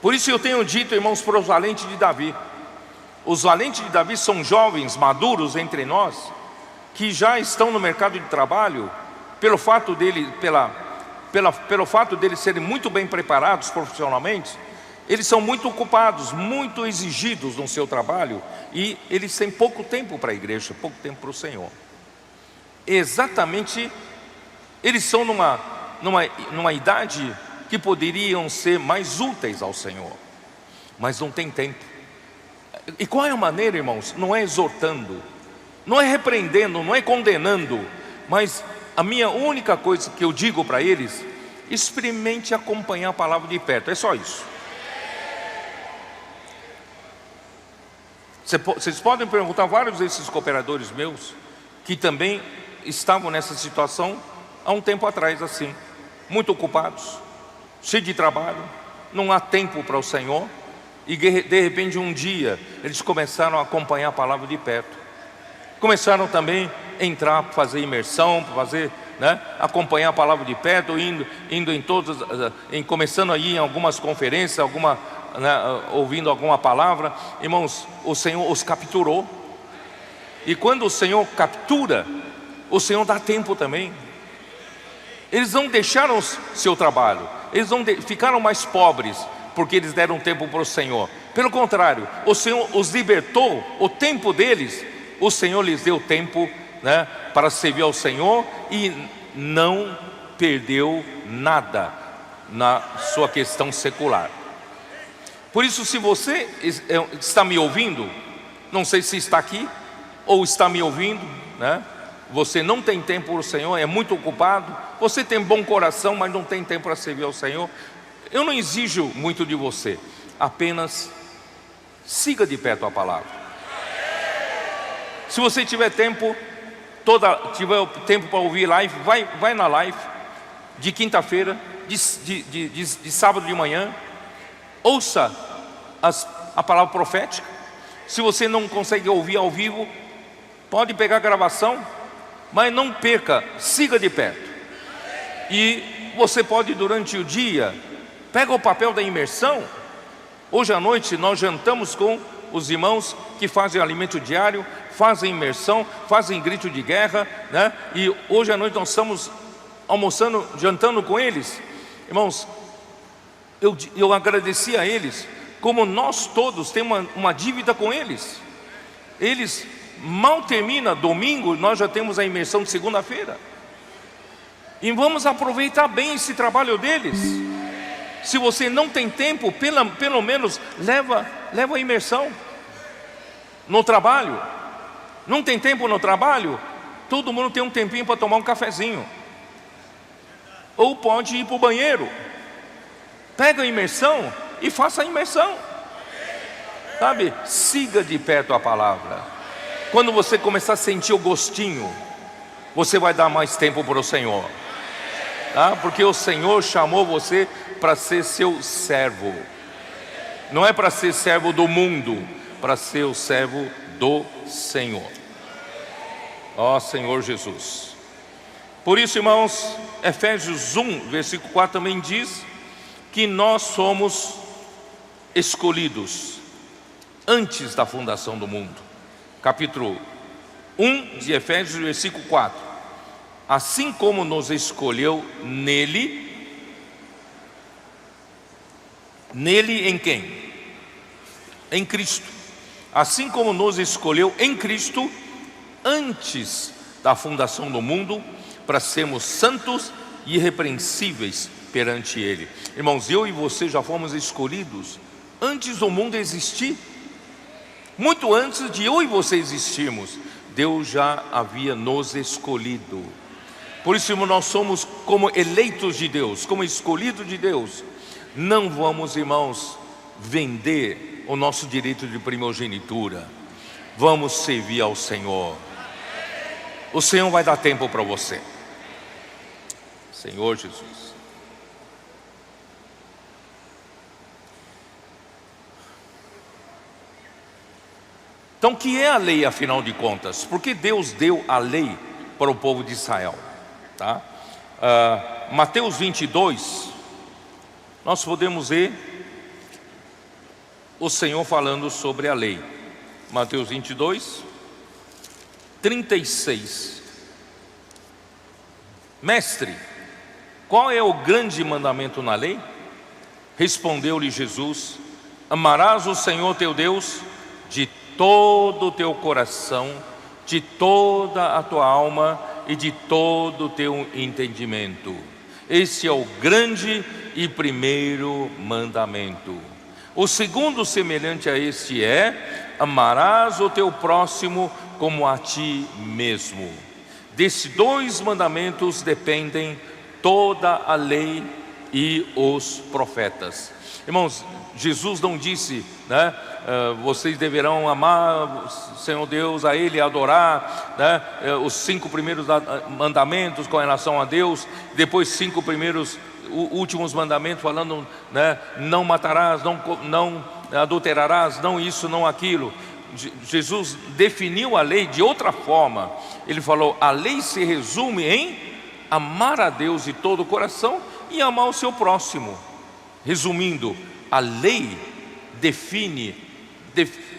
Por isso eu tenho dito, irmãos, para os valentes de Davi. Os valentes de Davi são jovens, maduros entre nós, que já estão no mercado de trabalho, pelo fato deles serem muito bem preparados profissionalmente. Eles são muito ocupados, muito exigidos no seu trabalho, e eles têm pouco tempo para a igreja, pouco tempo para o Senhor. Exatamente, eles são numa idade que poderiam ser mais úteis ao Senhor, mas não tem tempo. E qual é a maneira, irmãos? Não é exortando, não é repreendendo, não é condenando, mas a minha única coisa que eu digo para eles: experimente acompanhar a palavra de perto, é só isso. Vocês podem perguntar, vários desses cooperadores meus, que também estavam nessa situação há um tempo atrás, assim, muito ocupados, cheios de trabalho, não há tempo para o Senhor, e de repente um dia eles começaram a acompanhar a palavra de perto, começaram também a entrar, fazer imersão, acompanhar a palavra de perto, indo em todas, começando aí em algumas conferências, ouvindo alguma palavra. Irmãos, o Senhor os capturou, e quando o Senhor captura, o Senhor dá tempo também. Eles não deixaram seu trabalho, eles não ficaram mais pobres porque eles deram tempo para o Senhor. Pelo contrário, o Senhor os libertou, o tempo deles, o Senhor lhes deu tempo, para servir ao Senhor, e não perdeu nada na sua questão secular. Por isso, se você está me ouvindo, não sei se está aqui ou está me ouvindo, você não tem tempo para o Senhor, é muito ocupado, você tem bom coração, mas não tem tempo para servir ao Senhor. Eu não exijo muito de você, apenas siga de perto a palavra. Se você tiver tempo, tiver tempo para ouvir live, vai na live de quinta-feira, de sábado de manhã, ouça a palavra profética. Se você não consegue ouvir ao vivo, pode pegar a gravação, mas não perca, siga de perto. E você pode, durante o dia, pega o papel da imersão. Hoje à noite nós jantamos com os irmãos que fazem alimento diário, fazem imersão, fazem grito de guerra, E hoje à noite nós estamos almoçando, jantando com eles. Irmãos, eu agradeci a eles, como nós todos temos uma dívida com eles. Eles mal termina domingo, nós já temos a imersão de segunda-feira, e vamos aproveitar bem esse trabalho deles. Se você não tem tempo, pelo menos leva a imersão no trabalho. Não tem tempo no trabalho, todo mundo tem um tempinho para tomar um cafezinho, ou pode ir para o banheiro. Pega a imersão e faça a imersão, siga de perto a palavra. Quando você começar a sentir o gostinho, você vai dar mais tempo para o Senhor, porque o Senhor chamou você para ser seu servo. Não é para ser servo do mundo, para ser o servo do Senhor. Ó Senhor Jesus. Por isso, irmãos, Efésios 1, versículo 4 também diz que nós somos escolhidos antes da fundação do mundo. Capítulo 1 de Efésios, versículo 4. Assim como nos escolheu nele em quem? Em Cristo. Assim como nos escolheu em Cristo antes da fundação do mundo, para sermos santos e irrepreensíveis perante Ele. Irmãos, eu e você já fomos escolhidos antes do mundo existir. Muito antes de eu e você existirmos, Deus já havia nos escolhido. Por isso, irmão, nós somos como eleitos de Deus, como escolhidos de Deus. Não vamos, irmãos, vender o nosso direito de primogenitura. Vamos servir ao Senhor. O Senhor vai dar tempo para você. Senhor Jesus. Então, o que é a lei, afinal de contas? Porque Deus deu a lei para o povo de Israel, Mateus 22, nós podemos ver o Senhor falando sobre a lei. Mateus 22, 36. Mestre, qual é o grande mandamento na lei? Respondeu-lhe Jesus: amarás o Senhor teu Deus de todo o teu coração, de toda a tua alma e de todo o teu entendimento. Este é o grande e primeiro mandamento. O segundo, semelhante a este, é: amarás o teu próximo como a ti mesmo. Desses dois mandamentos dependem toda a lei e os profetas. Irmãos, Jesus não disse, né, vocês deverão amar o Senhor Deus, a Ele adorar, né, os 5 primeiros mandamentos com relação a Deus, depois 5 primeiros últimos mandamentos falando, né, não matarás, não adulterarás, não isso, não aquilo. Jesus definiu a lei de outra forma. Ele falou: a lei se resume em amar a Deus de todo o coração e amar o seu próximo. Resumindo, a lei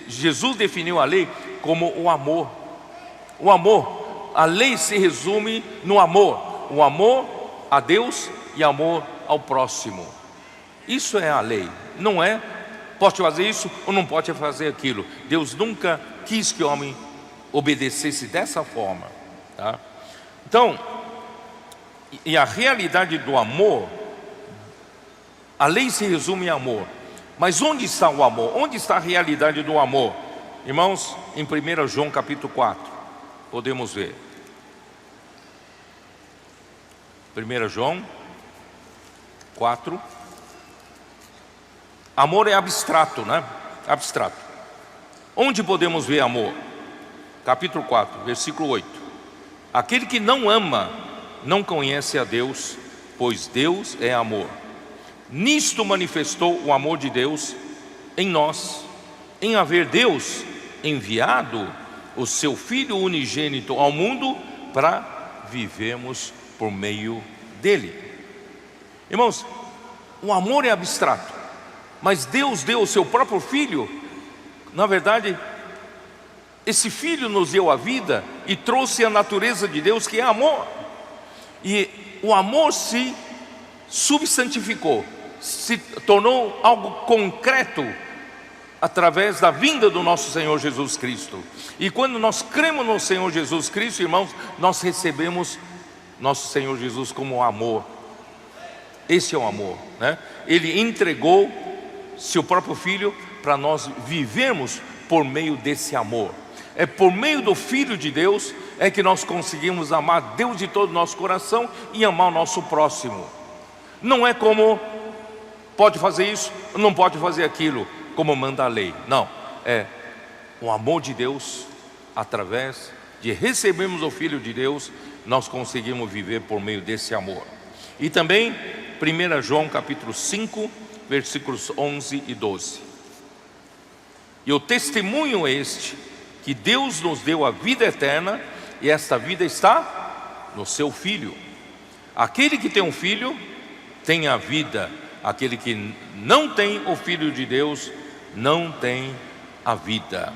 Jesus definiu a lei como o amor. O amor, a lei se resume no amor. O amor a Deus e amor ao próximo. Isso é a lei. Não é pode fazer isso ou não pode fazer aquilo. Deus nunca quis que o homem obedecesse dessa forma, tá? Então, e a realidade do amor, a lei se resume em amor. Mas onde está o amor? Onde está a realidade do amor? Irmãos, em 1 João capítulo 4, podemos ver. 1 João 4. Amor é abstrato, né? Abstrato. Onde podemos ver amor? Capítulo 4, versículo 8. Aquele que não ama não conhece a Deus, pois Deus é amor. Nisto manifestou o amor de Deus em nós, em haver Deus enviado o seu Filho unigênito ao mundo para vivermos por meio dele. Irmãos, o amor é abstrato, mas Deus deu o seu próprio Filho. Na verdade, esse Filho nos deu a vida e trouxe a natureza de Deus, que é amor. E o amor se substantificou, se tornou algo concreto através da vinda do nosso Senhor Jesus Cristo. E quando nós cremos no Senhor Jesus Cristo, irmãos, nós recebemos nosso Senhor Jesus como amor. Esse é o amor, né? Ele entregou seu próprio Filho para nós vivermos por meio desse amor. É por meio do Filho de Deus é que nós conseguimos amar Deus de todo o nosso coração e amar o nosso próximo. Não é como pode fazer isso, não pode fazer aquilo, como manda a lei. Não, é o amor de Deus. Através de recebermos o Filho de Deus, nós conseguimos viver por meio desse amor. E também 1 João capítulo 5, versículos 11 e 12. E o testemunho é este, que Deus nos deu a vida eterna, e esta vida está no seu Filho. Aquele que tem um filho tem a vida. Aquele que não tem o Filho de Deus não tem a vida.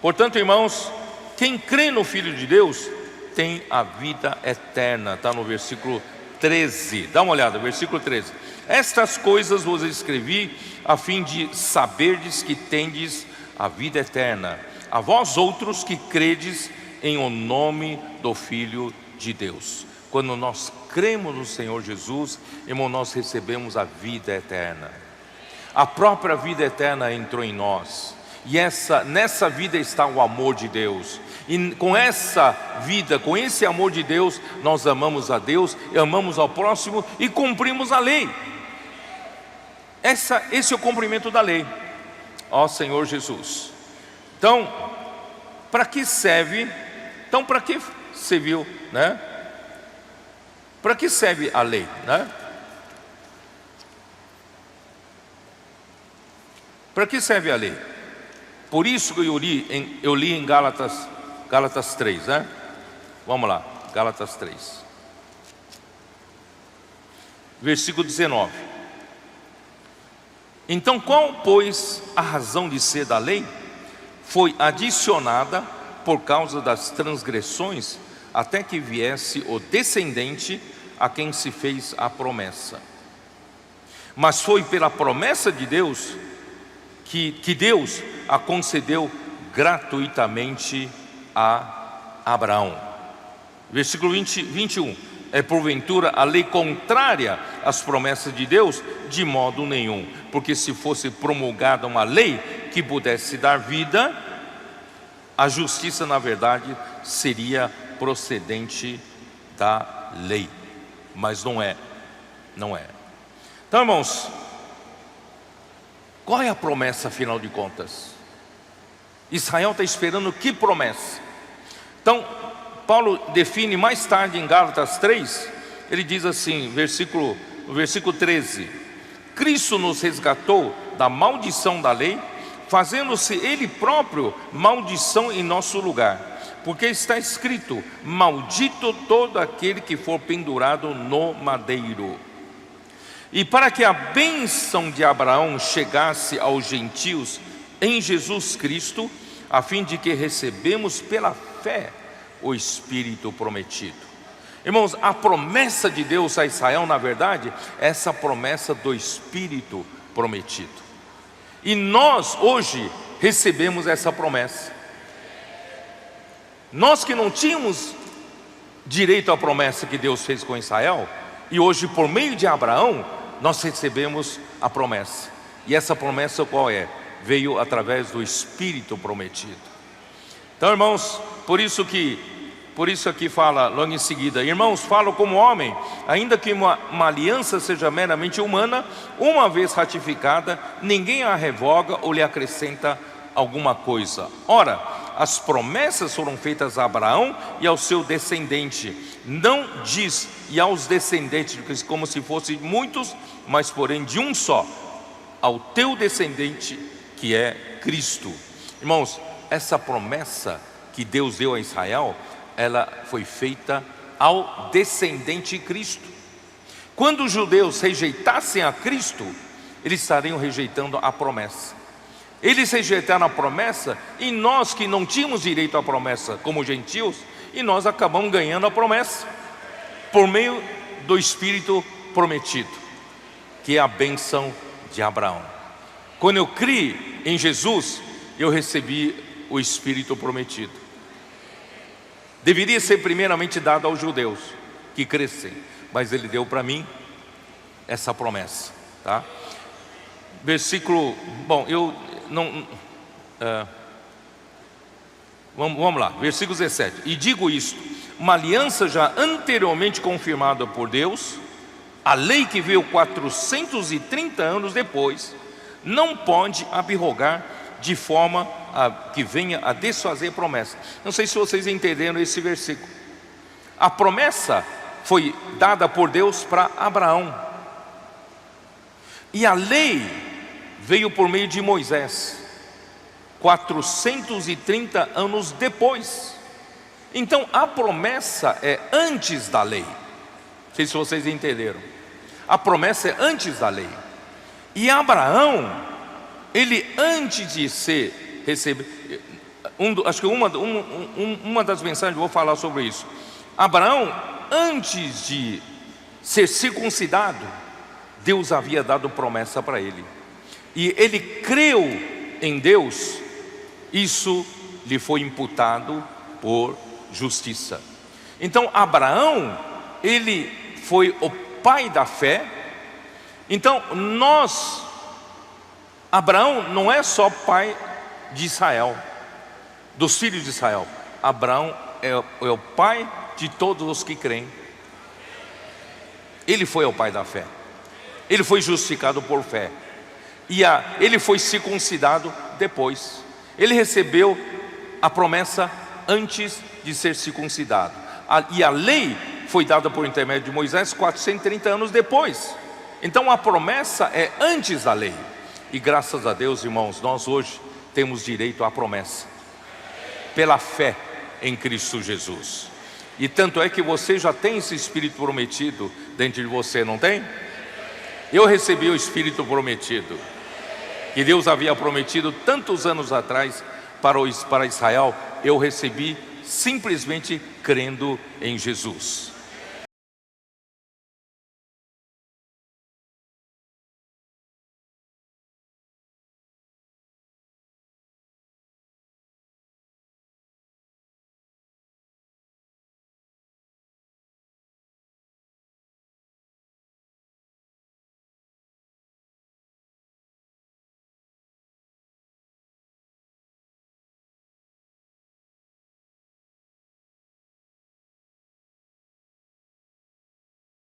Portanto, irmãos, quem crê no Filho de Deus tem a vida eterna. Está no versículo 13. Dá uma olhada, versículo 13. Estas coisas vos escrevi a fim de saberdes que tendes a vida eterna, a vós outros que credes em o nome do Filho de Deus. Quando nós cremos no Senhor Jesus, irmão, nós recebemos a vida eterna. A própria vida eterna entrou em nós. E nessa vida está o amor de Deus. E com essa vida, com esse amor de Deus, nós amamos a Deus, amamos ao próximo e cumprimos a lei. Esse é o cumprimento da lei, ó Senhor Jesus. Então, para que serve? Então, para que serviu, né? Para que serve a lei, né? Para que serve a lei? Por isso que eu li em Gálatas 3, né? Vamos lá, Gálatas 3, versículo 19. Então qual, pois, a razão de ser da lei? Foi adicionada por causa das transgressões, até que viesse o descendente a quem se fez a promessa. Mas foi pela promessa de Deus que Deus a concedeu gratuitamente a Abraão. Versículo 21. É porventura a lei contrária às promessas de Deus? De modo nenhum, porque se fosse promulgada uma lei que pudesse dar vida, a justiça na verdade seria procedente da lei, mas não é. Então, irmãos, qual é a promessa afinal de contas? Israel está esperando que promessa? Então, Paulo define mais tarde em Gálatas 3, ele diz assim, no versículo 13: Cristo nos resgatou da maldição da lei, fazendo-se Ele próprio maldição em nosso lugar, porque está escrito: maldito todo aquele que for pendurado no madeiro. E para que a bênção de Abraão chegasse aos gentios em Jesus Cristo, a fim de que recebemos pela fé o Espírito prometido. Irmãos, a promessa de Deus a Israel, na verdade, é essa promessa do Espírito prometido. E nós hoje recebemos essa promessa. Nós que não tínhamos direito à promessa que Deus fez com Israel, e hoje por meio de Abraão, nós recebemos a promessa. E essa promessa qual é? Veio através do Espírito prometido. Então, irmãos, por isso aqui fala logo em seguida: irmãos, falo como homem, ainda que uma aliança seja meramente humana, uma vez ratificada, ninguém a revoga ou lhe acrescenta alguma coisa. Ora, as promessas foram feitas a Abraão e ao seu descendente. Não diz e aos descendentes, como se fossem muitos, mas porém de um só, ao teu descendente, que é Cristo. Irmãos, essa promessa que Deus deu a Israel, ela foi feita ao descendente de Cristo. Quando os judeus rejeitassem a Cristo, eles estariam rejeitando a promessa. Eles rejeitaram a promessa, e nós que não tínhamos direito à promessa como gentios, e nós acabamos ganhando a promessa por meio do Espírito prometido, que é a bênção de Abraão. Quando eu criei em Jesus, eu recebi o Espírito prometido. Deveria ser primeiramente dado aos judeus que crescem, mas Ele deu para mim essa promessa, tá? Versículo, bom, eu não, vamos lá, versículo 17. E digo isto: uma aliança já anteriormente confirmada por Deus, a lei que veio 430 anos depois, não pode abrogar de forma que venha a desfazer promessa. Não sei se vocês entenderam esse versículo. A promessa foi dada por Deus para Abraão, e a lei veio por meio de Moisés 430 anos depois. Então a promessa é antes da lei. Não sei se vocês entenderam. A promessa é antes da lei. E Abraão, ele antes de receber, acho que uma das mensagens eu vou falar sobre isso. Abraão, antes de ser circuncidado, Deus havia dado promessa para ele, e ele creu em Deus. Isso lhe foi imputado por justiça. Então Abraão, ele foi o pai da fé. Então Abraão não é só pai de Israel, dos filhos de Israel. Abraão é o pai de todos os que creem. Ele foi o pai da fé. Ele foi justificado por fé. E ele foi circuncidado depois. Ele recebeu a promessa antes de ser circuncidado. E a lei foi dada por intermédio de Moisés 430 anos depois. Então a promessa é antes da lei. E graças a Deus, irmãos, nós hoje temos direito à promessa pela fé em Cristo Jesus. E tanto é que você já tem esse Espírito prometido dentro de você, não tem? Eu recebi o Espírito prometido. que Deus havia prometido tantos anos atrás para Israel, eu recebi simplesmente crendo em Jesus.